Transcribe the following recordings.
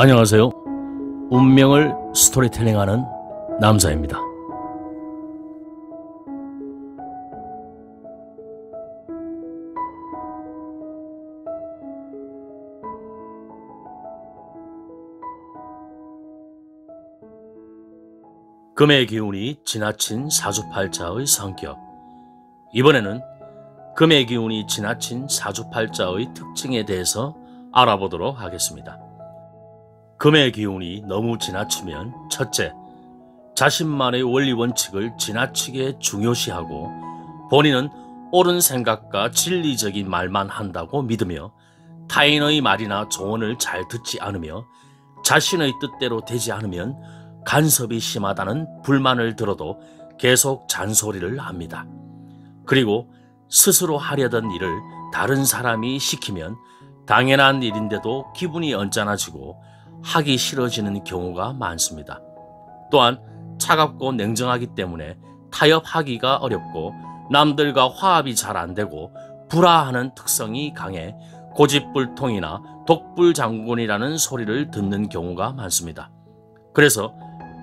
안녕하세요. 운명을 스토리텔링하는 남자입니다. 금의 기운이 지나친 사주팔자의 성격. 이번에는 금의 기운이 지나친 사주팔자의 특징에 대해서 알아보도록 하겠습니다. 금의 기운이 너무 지나치면 첫째, 자신만의 원리 원칙을 지나치게 중요시하고 본인은 옳은 생각과 진리적인 말만 한다고 믿으며 타인의 말이나 조언을 잘 듣지 않으며 자신의 뜻대로 되지 않으면 간섭이 심하다는 불만을 들어도 계속 잔소리를 합니다. 그리고 스스로 하려던 일을 다른 사람이 시키면 당연한 일인데도 기분이 언짢아지고 하기 싫어지는 경우가 많습니다. 또한 차갑고 냉정하기 때문에 타협하기가 어렵고 남들과 화합이 잘 안되고 불화하는 특성이 강해 고집불통이나 독불장군이라는 소리를 듣는 경우가 많습니다. 그래서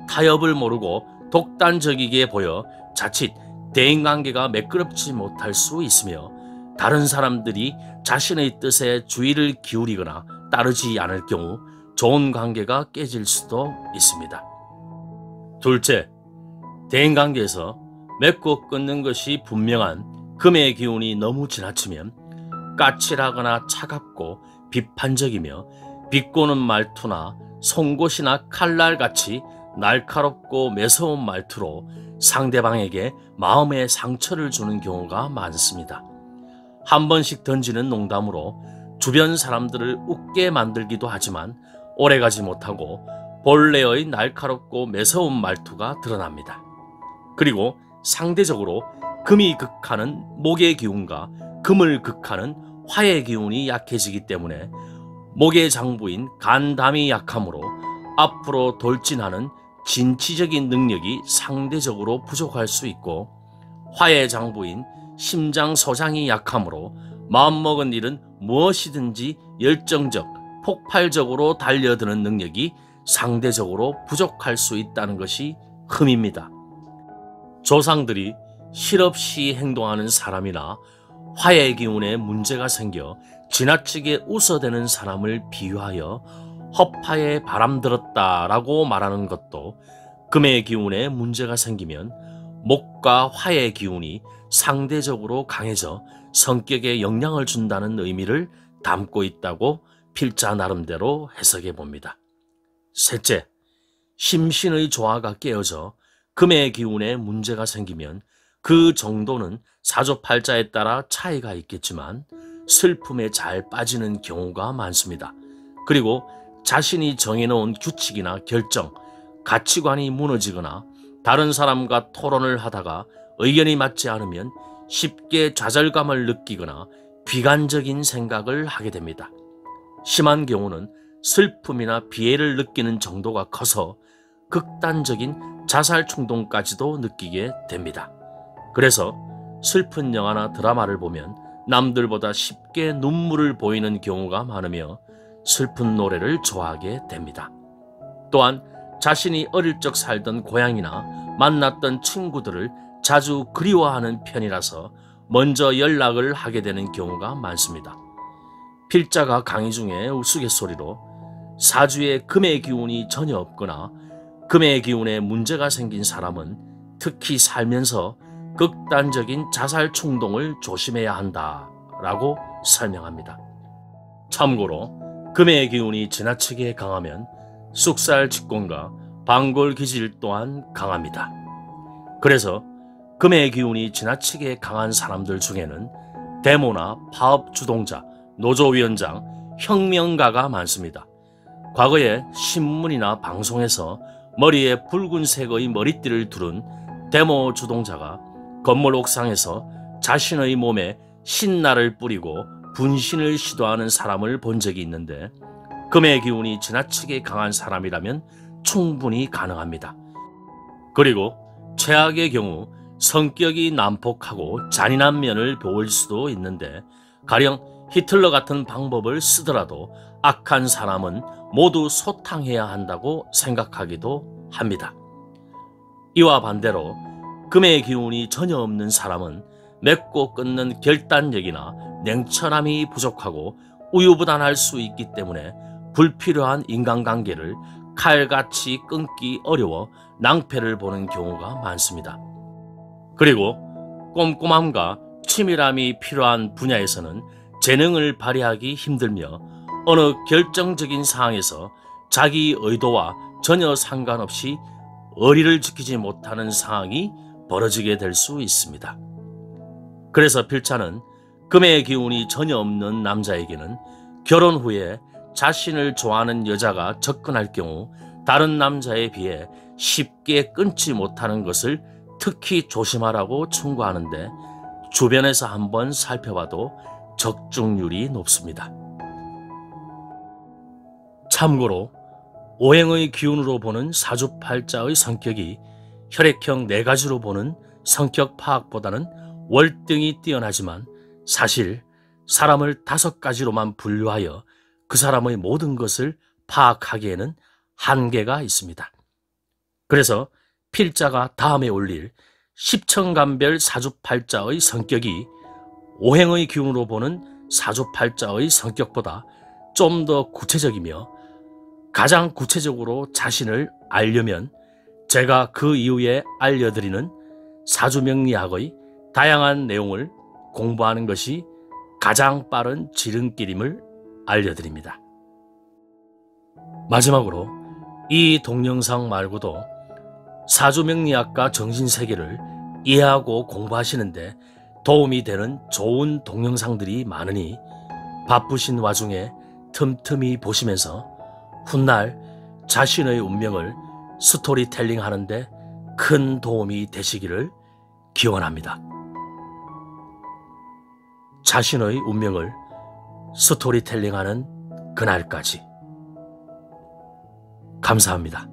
타협을 모르고 독단적이게 보여 자칫 대인관계가 매끄럽지 못할 수 있으며 다른 사람들이 자신의 뜻에 주의를 기울이거나 따르지 않을 경우 좋은 관계가 깨질 수도 있습니다. 둘째, 대인관계에서 맺고 끊는 것이 분명한 금의 기운이 너무 지나치면 까칠하거나 차갑고 비판적이며 비꼬는 말투나 송곳이나 칼날같이 날카롭고 매서운 말투로 상대방에게 마음의 상처를 주는 경우가 많습니다. 한 번씩 던지는 농담으로 주변 사람들을 웃게 만들기도 하지만 오래가지 못하고 본래의 날카롭고 매서운 말투가 드러납니다. 그리고 상대적으로 금이 극하는 목의 기운과 금을 극하는 화의 기운이 약해지기 때문에 목의 장부인 간담이 약하므로 앞으로 돌진하는 진취적인 능력이 상대적으로 부족할 수 있고 화의 장부인 심장 소장이 약하므로 마음먹은 일은 무엇이든지 열정적, 폭발적으로 달려드는 능력이 상대적으로 부족할 수 있다는 것이 흠입니다. 조상들이 실없이 행동하는 사람이나 화의 기운에 문제가 생겨 지나치게 웃어대는 사람을 비유하여 허파에 바람 들었다라고 말하는 것도 금의 기운에 문제가 생기면 목과 화의 기운이 상대적으로 강해져 성격에 영향을 준다는 의미를 담고 있다고 필자 나름대로 해석해 봅니다. 셋째, 심신의 조화가 깨어져 금의 기운에 문제가 생기면 그 정도는 사주팔자에 따라 차이가 있겠지만 슬픔에 잘 빠지는 경우가 많습니다. 그리고 자신이 정해놓은 규칙이나 결정, 가치관이 무너지거나 다른 사람과 토론을 하다가 의견이 맞지 않으면 쉽게 좌절감을 느끼거나 비관적인 생각을 하게 됩니다. 심한 경우는 슬픔이나 비애를 느끼는 정도가 커서 극단적인 자살 충동까지도 느끼게 됩니다. 그래서 슬픈 영화나 드라마를 보면 남들보다 쉽게 눈물을 보이는 경우가 많으며 슬픈 노래를 좋아하게 됩니다. 또한 자신이 어릴 적 살던 고향이나 만났던 친구들을 자주 그리워하는 편이라서 먼저 연락을 하게 되는 경우가 많습니다. 필자가 강의 중에 우스갯소리로 사주에 금의 기운이 전혀 없거나 금의 기운에 문제가 생긴 사람은 특히 살면서 극단적인 자살 충동을 조심해야 한다라고 설명합니다. 참고로 금의 기운이 지나치게 강하면 쑥살 직권과 방골 기질 또한 강합니다. 그래서 금의 기운이 지나치게 강한 사람들 중에는 데모나 파업 주동자, 노조위원장, 혁명가가 많습니다. 과거에 신문이나 방송에서 머리에 붉은색의 머리띠를 두른 데모 주동자가 건물 옥상에서 자신의 몸에 신나를 뿌리고 분신을 시도하는 사람을 본 적이 있는데 금의 기운이 지나치게 강한 사람이라면 충분히 가능합니다. 그리고 최악의 경우 성격이 난폭하고 잔인한 면을 보일 수도 있는데 가령 히틀러 같은 방법을 쓰더라도 악한 사람은 모두 소탕해야 한다고 생각하기도 합니다. 이와 반대로 금의 기운이 전혀 없는 사람은 맺고 끊는 결단력이나 냉철함이 부족하고 우유부단할 수 있기 때문에 불필요한 인간관계를 칼같이 끊기 어려워 낭패를 보는 경우가 많습니다. 그리고 꼼꼼함과 치밀함이 필요한 분야에서는 재능을 발휘하기 힘들며 어느 결정적인 상황에서 자기 의도와 전혀 상관없이 의리를 지키지 못하는 상황이 벌어지게 될 수 있습니다. 그래서 필자는 금의 기운이 전혀 없는 남자에게는 결혼 후에 자신을 좋아하는 여자가 접근할 경우 다른 남자에 비해 쉽게 끊지 못하는 것을 특히 조심하라고 충고하는데 주변에서 한번 살펴봐도 적중률이 높습니다. 참고로 오행의 기운으로 보는 사주팔자의 성격이 혈액형 4가지로 보는 성격 파악보다는 월등히 뛰어나지만 사실 사람을 5가지로만 분류하여 그 사람의 모든 것을 파악하기에는 한계가 있습니다. 그래서 필자가 다음에 올릴 십천간별 사주팔자의 성격이 오행의 기운으로 보는 사주팔자의 성격보다 좀 더 구체적이며 가장 구체적으로 자신을 알려면 제가 그 이후에 알려드리는 사주명리학의 다양한 내용을 공부하는 것이 가장 빠른 지름길임을 알려드립니다. 마지막으로 이 동영상 말고도 사주명리학과 정신세계를 이해하고 공부하시는데 도움이 되는 좋은 동영상들이 많으니 바쁘신 와중에 틈틈이 보시면서 훗날 자신의 운명을 스토리텔링 하는데 큰 도움이 되시기를 기원합니다. 자신의 운명을 스토리텔링하는 그날까지 감사합니다.